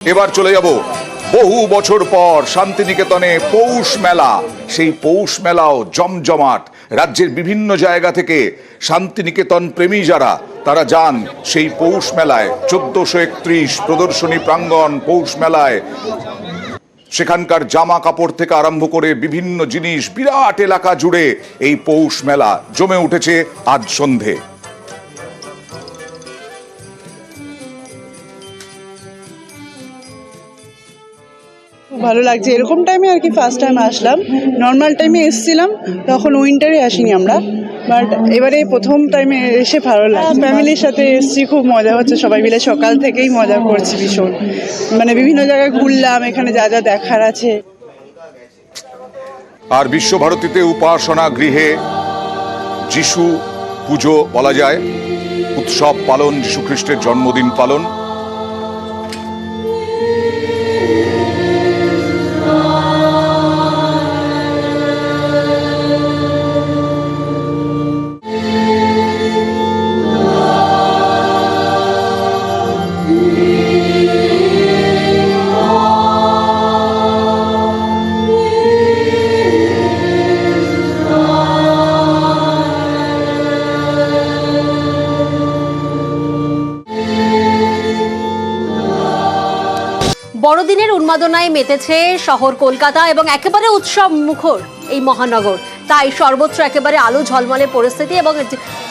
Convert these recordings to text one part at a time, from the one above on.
এবার চলে যাব বহু বছর পর শান্তিনিকেতনে পৌষ মেলা। সেই পৌষ মেলাও জমজমাট। রাজ্যের বিভিন্ন জায়গা থেকে শান্তিনিকেতন প্রেমী যারা তারা যান সেই পৌষ মেলায়। 1431 প্রদর্শনী প্রাঙ্গণ পৌষ মেলায়। সেখানকার জামা কাপড় থেকে আরম্ভ করে বিভিন্ন জিনিস, বিরাট এলাকা জুড়ে এই পৌষ মেলা জমে উঠেছে আজ সন্ধে। ভালো লাগছে। এরকম টাইমে আর কি ফার্স্ট টাইম আসলাম। নর্মাল টাইমে এসেছিলাম, তখন উইন্টারে আসিনি আমরা, বাট এবারে প্রথম টাইমে এসে ভালো লাগছে। ফ্যামিলির সাথে এসেছি, খুব মজা হচ্ছে, সবাই মিলে সকাল থেকেই মজা করছি ভীষণ। মানে বিভিন্ন জায়গায় ঘুরলাম, এখানে যা যা দেখার আছে। আর বিশ্বভারতীতে উপাসনা গৃহে যিশু পুজো বলা যায়, উৎসব পালন, যিশু খ্রিস্টের জন্মদিন পালন। বড়দিনের উন্মাদনায় মেতেছে শহর কলকাতা এবং একেবারে উৎসব মুখর এই মহানগর। তাই সর্বত্র একেবারে আলো ঝলমলে পরিস্থিতি। এবং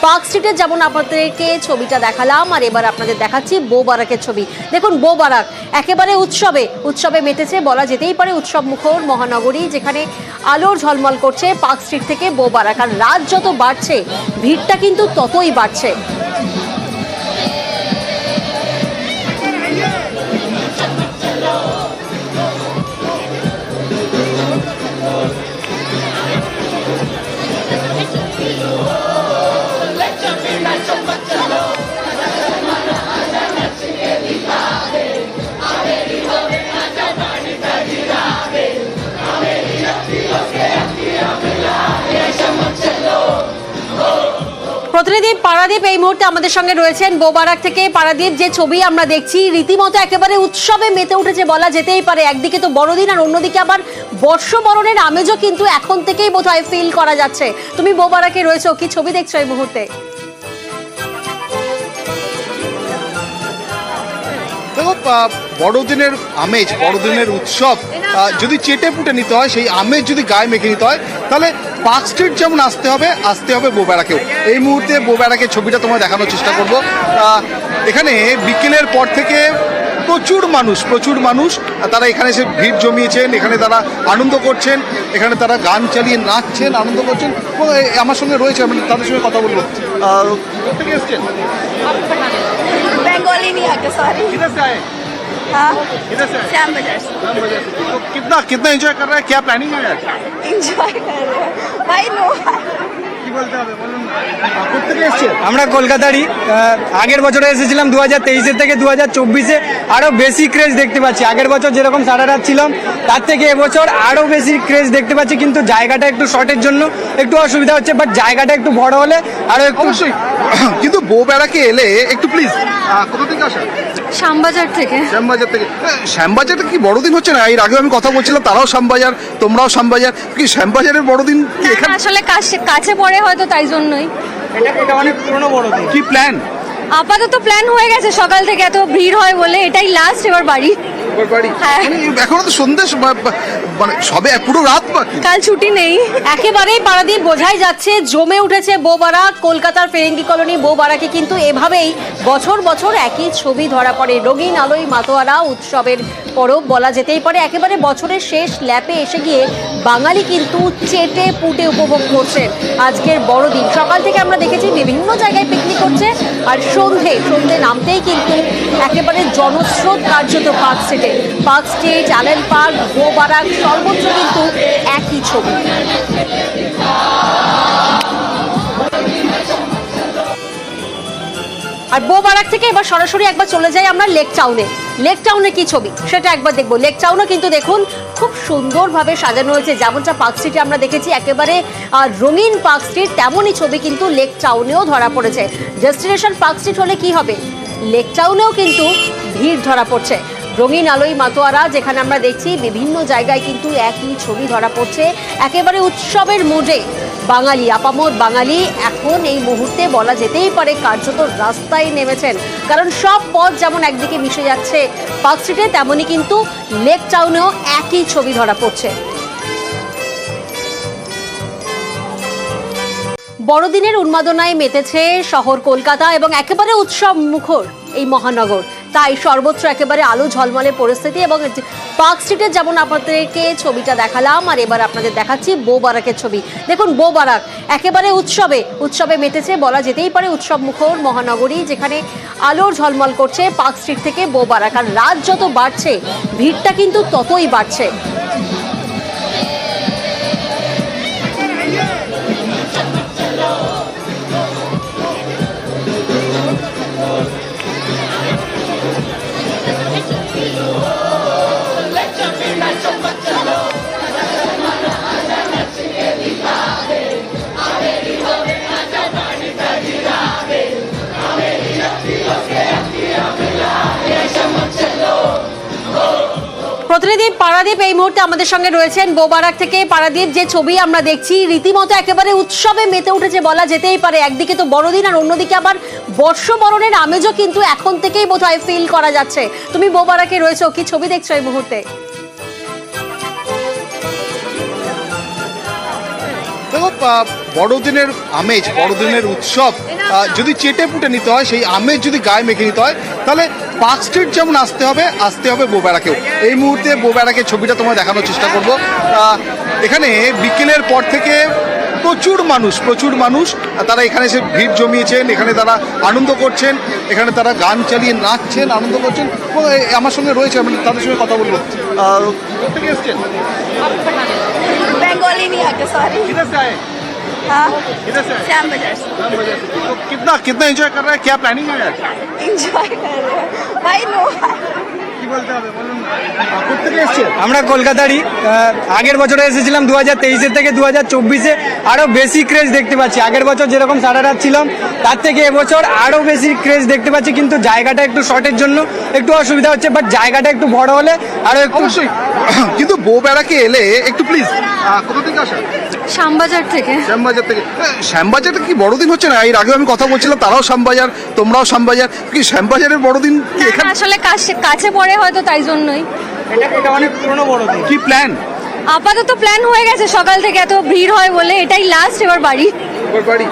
পার্ক স্ট্রিটের যেমন আপনাদেরকে ছবিটা দেখালাম, আর এবার আপনাদের দেখাচ্ছি বো বারাকের ছবি। দেখুন বো বারাক একেবারে উৎসবে মেতেছে বলা যেতেই পারে। উৎসব মুখর মহানগরী, যেখানে আলোর ঝলমল করছে পার্ক স্ট্রিট থেকে বো বারাক। আর রাত যত বাড়ছে ভিড়টা কিন্তু ততই বাড়ছে। প্রতিনিধি পারাদীপ এই মুহূর্তে আমাদের সঙ্গে রয়েছেন বো বারাক থেকে। পারাদীপ, যে ছবি আমরা দেখছি রীতিমতো একেবারে উৎসবে মেতে উঠেছে বলা যেতেই পারে। একদিকে তো বড়দিন, আর অন্যদিকে আবার বর্ষবরণের আমেজও কিন্তু এখন থেকেই বোধহয় ফিল করা যাচ্ছে। তুমি বো বারাকে রয়েছো, কি ছবি দেখছো এই মুহূর্তে? দেখো, বড়দিনের আমেজ, বড়দিনের উৎসব যদি চেটে পুটে নিতে হয়, সেই আমেজ যদি গায়ে মেখে নিতে হয়, তাহলে পার্ক স্ট্রিট যেমন আসতে হবে বো বারাকেও। এই মুহূর্তে বো বারাকের ছবিটা তোমার দেখানোর চেষ্টা করব। এখানে বিকেলের পর থেকে প্রচুর মানুষ তারা এখানে এসে ভিড় জমিয়েছেন। এখানে তারা আনন্দ করছেন, এখানে তারা গান চালিয়ে নাচছেন, আনন্দ করছেন। আমার সঙ্গে রয়েছে, আমি তাদের সঙ্গে কথা বলবো। কোথেকে এসছেন? बंगाली नहीं आते, सॉरी। किधर से आए? हाँ, किधर से आए? श्याम बाजार से। तो कितना एंजॉय कर रहा है? क्या प्लानिंग है आज? एंजॉय कर रहे हैं भाई। नो কি বলতে হবে বলুন। কোথেকে এসছেন? আমরা কলকাতারই। আগের বছরে এসেছিলাম 2023 থেকে 2024-এ আরো বেশি ক্রেজ দেখতে পাচ্ছি। আগের বছর যেরকম সারা রাত ছিলাম, তার থেকে এবছর আরো বেশি ক্রেজ দেখতে পাচ্ছি। কিন্তু জায়গাটা একটু শর্টের জন্য একটু অসুবিধা হচ্ছে, বাট জায়গাটা একটু বড় হলে আরো একটু। অবশ্যই। কিন্তু বো বারাকে এলে একটু প্লিজ, কোথা থেকে আসা? শ্যামবাজার থেকে। শ্যামবাজার থেকে। শ্যামবাজারে কি বড়দিন হচ্ছে না? এর আগে আমি কথা বলছিলাম, তারাও শ্যামবাজার, তোমরাও শ্যামবাজার। কি শ্যামবাজারের বড়দিন কি এখানে? আসলে কাছে পড়ে হয়তো, তাই জন্যই। এটা অনেক পুরনো বড়দিন। কি প্ল্যান? আপাতত প্ল্যান হয়ে গেছে, সকাল থেকে এত ভিড় হয় বলে এটাই লাস্ট, এবার বাড়ি। হ্যাঁ। এখনো তো সন্ধ্যে, মানে সবে পুরো রাত বাকি। কাল ছুটি নেই। একেবারেই পারাদীপ বোঝাই যাচ্ছে জমে উঠেছে বো বারাক। কলকাতার ফেরেঙ্গি কলোনি বো বারাকে কিন্তু এভাবেই বছর একই ছবি ধরা পড়ে। রঙিন আলোয় মাতোয়ারা উৎসবের পরব বলা যেতেই পারে। একেবারে বছরের শেষ ল্যাপে এসে গিয়ে বাঙালি কিন্তু চেটে পুটে উপভোগ করছে আজকের বড়দিন। সকাল থেকে আমরা দেখেছি বিভিন্ন জায়গায় পিকনিক করছে, আর সন্ধে নামতেই কিন্তু একেবারে জনস্রোত কার্যত পার্ক স্ট্রিট, অ্যালেন পার্ক, বো বারাক সর্বত্র কিন্তু একই ছবি। আর বো বারাক থেকে এবার সরাসরি একবার চলে যাই আমরা লেক টাউনে কি ছবি সেটা একবার দেখবো। লেক টাউনও কিন্তু দেখুন খুব সুন্দরভাবে সাজানো হয়েছে। যেমনটা পার্ক স্ট্রিটে আমরা দেখেছি একেবারে রঙিন পার্ক স্ট্রিট, তেমনই ছবি কিন্তু লেক টাউনেও ধরা পড়েছে। ডেস্টিনেশন পার্ক স্ট্রিট হলে কি হবে, লেক টাউনেও কিন্তু ভিড় ধরা পড়ছে। রঙিন আলোয় মাতোয়ারা, যেখানে আমরা দেখছি বিভিন্ন জায়গায় কিন্তু একই ছবি ধরা পড়ছে। একেবারে উৎসবের মুডে বাঙালি, আপামর বাঙালি এখন এই মুহূর্তে বলা যেতেই পারে কার্যত রাস্তায় নেমেছেন। কারণ সব পথ যেমন একদিকে মিশে যাচ্ছে পার্ক স্ট্রিটে, তেমনই কিন্তু লেক টাউনেও একই ছবি ধরা পড়ছে। বড়দিনের উন্মাদনায় মেতেছে শহর কলকাতা এবং একেবারে উৎসব মুখর এই মহানগর। তাই সর্বত্র একেবারে আলো ঝলমলে পরিস্থিতি। এবং পার্ক স্ট্রিটের যেমন আপনাদেরকে ছবিটা দেখালাম, আর এবার আপনাদের দেখাচ্ছি বো বারাকের ছবি। দেখুন বো বারাক একেবারে উৎসবে মেতেছে বলা যেতেই পারে উৎসব মুখর মহানগরী, যেখানে আলোর ঝলমল করছে পার্ক স্ট্রিট থেকে বো বারাক। আর রাত যত বাড়ছে ভিড়টা কিন্তু ততই বাড়ছে। প্রতিনিধি পারাদীপ এই মুহূর্তে আমাদের সঙ্গে রয়েছেন বো বারাক থেকে। পারাদীপ, যে ছবি আমরা দেখছি রীতিমতো একেবারে উৎসবে মেতে উঠেছে বলা যেতেই পারে। একদিকে তো বড়দিন আর অন্যদিকে আবার বর্ষবরণের আমেজও কিন্তু এখন থেকেই বোধহয় ফিল করা যাচ্ছে। তুমি বো বারাকে রয়েছো, কি ছবি দেখছো এই মুহূর্তে? দেখো, বড়দিনের আমেজ, বড়দিনের উৎসব যদি চেটে পুটে নিতে হয়, সেই আমেজ যদি গায়ে মেখে নিতে হয়, তাহলে পার্ক স্ট্রিট যেমন আসতে হবে বো বারাকেও। এই মুহূর্তে বো বারাকের ছবিটা তোমায় দেখানোর চেষ্টা করব। এখানে বিকেলের পর থেকে প্রচুর মানুষ তারা এখানে এসে ভিড় জমিয়েছেন, এখানে তারা আনন্দ করছেন, এখানে তারা গান চালিয়ে নাচছেন, আনন্দ করছেন। এবং আমার সঙ্গে রয়েছে, আমি তাদের সঙ্গে কথা বলবো। কোথা থেকে এসছেন? बंगाली नहीं आके सॉरी। किधर से आए? हाँ किधर से आए? श्याम बाजार से। राम बाजार से। तो कितना एंजॉय कर रहा है, क्या प्लानिंग है आज? एंजॉय कर रहे हैं भाई। नो কি বলতে হবে বলুন না। কোথা থেকে এসছেন? আমরা কলকাতারই। আগের বছরে এসেছিলাম 2023 থেকে 2024-এ আরো বেশি ক্রেজ দেখতে পাচ্ছি। আগের বছর যেরকম সারা রাত ছিলাম তার থেকে এবছর আরো বেশি ক্রেজ দেখতে পাচ্ছি, কিন্তু জায়গাটা একটু শর্টের জন্য একটু অসুবিধা হচ্ছে। বাট জায়গাটা একটু বড় হলে আরো একটু অবশ্যই। কিন্তু বো বেড়াকে এলে একটু প্লিজ, কোথা থেকে আসা? শ্যামবাজার থেকে। শ্যামবাজার থেকে। শ্যামবাজারে কি বড়দিন হচ্ছে না? এর আগেও আমি কথা বলছিলাম, তারাও শ্যামবাজার, তোমরাও শ্যামবাজার। কি শ্যামবাজারের বড়দিন কি এখানে? আসলে কাছে পড়ে হয়তো তাই জন্যই। এটা অনেক পুরনো বড়দিন। কি প্ল্যান? আপাতত প্ল্যান হয়ে গেছে সকাল থেকে, এত ভিড় হয় বলে এটাই লাস্ট এবার বাড়ি।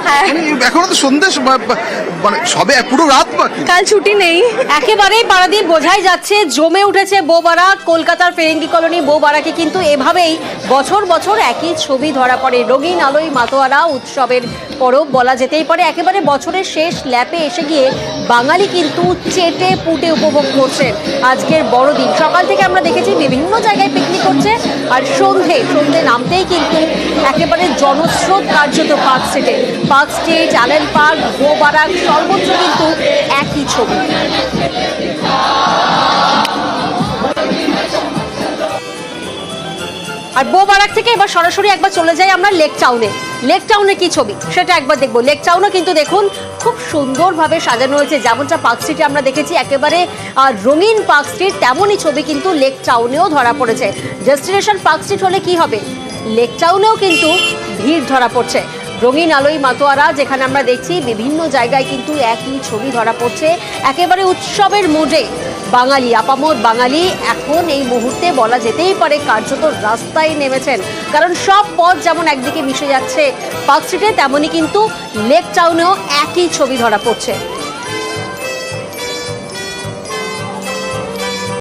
হ্যাঁ। এখনো তো সন্ধ্যে, মানে সবে পুরো রাত বাকি। কাল ছুটি নেই। একেবারেই পারাদীপ বোঝাই যাচ্ছে জমে উঠেছে বো বারাক। কলকাতার ফেরেঙ্গি কলোনি বো বারাকে কিন্তু এভাবেই বছর একই ছবি ধরা পড়ে। রঙিন আলোয় মাতোয়ারা, উৎসবের পরব বলা যেতেই পারে। একেবারে বছরের শেষ ল্যাপে এসে গিয়ে বাঙালি কিন্তু চেটে পুটে উপভোগ করছেন আজকের বড়দিন। সকাল থেকে আমরা দেখেছি বিভিন্ন জায়গায় পিকনিক করছে, আর সন্ধে নামতেই কিন্তু একেবারে জনস্রোত কার্যত পার্ক স্ট্রিট, আলেন পার্ক, বো বারাক সর্বত্র কিন্তু একই ছবি। আর বো বারাক থেকে এবার সরাসরি একবার চলে যাই আমরা লেক টাউনে কি ছবি সেটা একবার দেখবো। লেক টাউনও কিন্তু দেখুন খুব সুন্দরভাবে সাজানো হয়েছে। যেমনটা পার্ক স্ট্রিটে আমরা দেখেছি একেবারে রঙিন পার্ক স্ট্রিট, তেমনই ছবি কিন্তু লেক টাউনেও ধরা পড়েছে। ডেস্টিনেশন পার্ক স্ট্রিট হলে কি হবে, লেক টাউনেও কিন্তু ভিড় ধরা পড়ছে। রঙিন আলোয় মাতোয়ারা, যেখানে আমরা দেখছি বিভিন্ন জায়গায় কিন্তু একই ছবি ধরা পড়ছে। একেবারে উৎসবের মুডে বাঙালি, আপামর বাঙালি এখন এই মুহূর্তে বলা যেতেই পারে কার্যত রাস্তায় নেমেছেন। কারণ সব পথ যেমন একদিকে মিশে যাচ্ছে পার্ক স্ট্রিটে, তেমনই কিন্তু লেক টাউনেও একই ছবি ধরা পড়ছে।